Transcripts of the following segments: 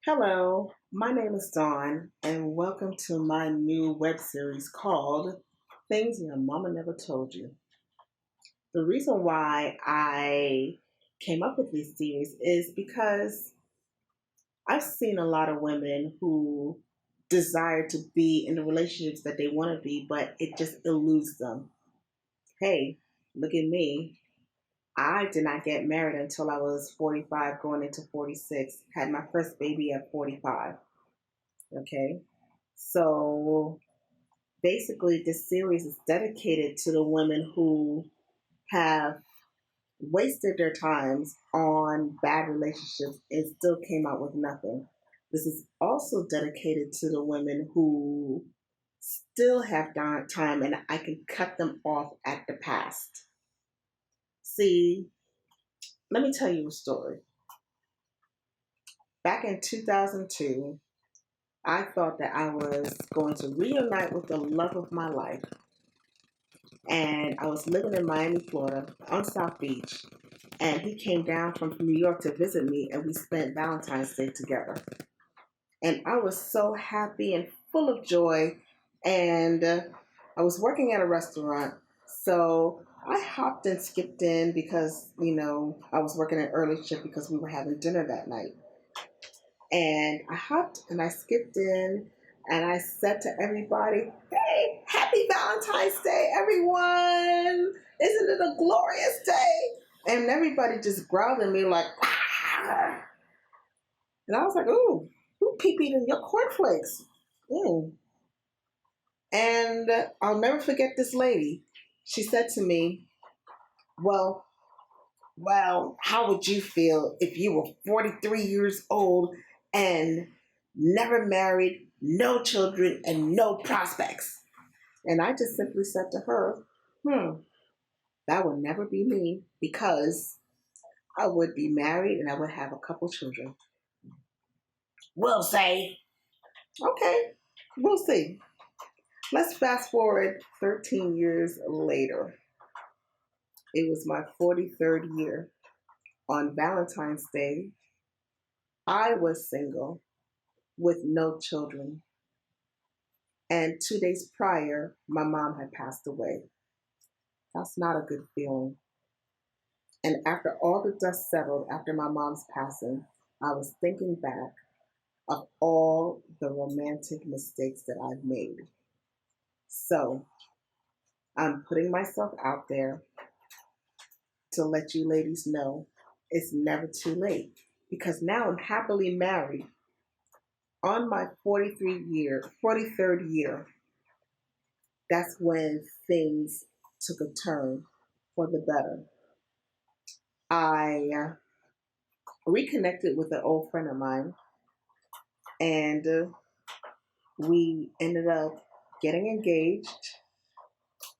Hello, my name is Dawn, and welcome to my new web series called Things Your Mama Never Told You. The reason why I came up with this series is because I've seen a lot of women who desire to be in the relationships that they want to be, but it just eludes them. Hey, look at me. I did not get married until I was 45, going into 46, had my first baby at 45. Okay. So basically, this series is dedicated to the women who have wasted their times on bad relationships and still came out with nothing. This is also dedicated to the women who still have time and I can cut them off at the past. See, let me tell you a story. Back in 2002, I thought that I was going to reunite with the love of my life. And I was living in Miami, Florida, on South Beach. And he came down from New York to visit me, and we spent Valentine's Day together. And I was so happy and full of joy. And I was working at a restaurant, so I hopped and skipped in because, I was working an early shift because we were having dinner that night. And I hopped and I skipped in and I said to everybody, hey, happy Valentine's Day, everyone. Isn't it a glorious day? And everybody just growled at me like, ah. And I was like, ooh, who pee-peed in your cornflakes? Mm. And I'll never forget this lady. She said to me, well, how would you feel if you were 43 years old and never married, no children, and no prospects? And I just simply said to her, that would never be me because I would be married and I would have a couple children. We'll say, okay, we'll see. Let's fast forward 13 years later. It was my 43rd year. On Valentine's Day, I was single with no children. And 2 days prior, my mom had passed away. That's not a good feeling. And after all the dust settled after my mom's passing, I was thinking back of all the romantic mistakes that I've made. So I'm putting myself out there to let you ladies know it's never too late because now I'm happily married on my 43rd year. That's when things took a turn for the better. I reconnected with an old friend of mine, and we ended up getting engaged.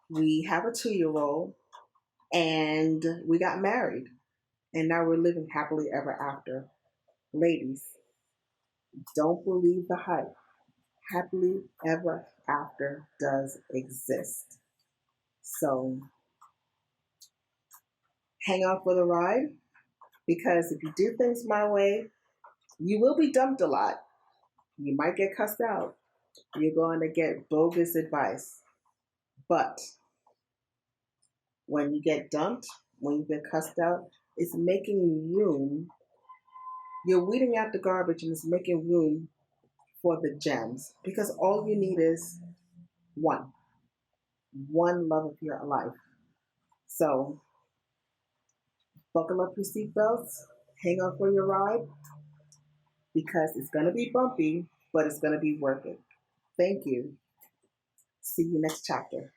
We have a 2-year-old, and we got married, and now we're living happily ever after. Ladies, don't believe the hype. Happily ever after does exist. So hang on for the ride because if you do things my way, you will be dumped a lot. You might get cussed out. You're going to get bogus advice. But when you get dumped, when you get cussed out, it's making room. You're weeding out the garbage and it's making room for the gems because all you need is one, one love of your life. So buckle up your seatbelts, hang on for your ride because it's going to be bumpy, but it's going to be worth it. Thank you. See you next chapter.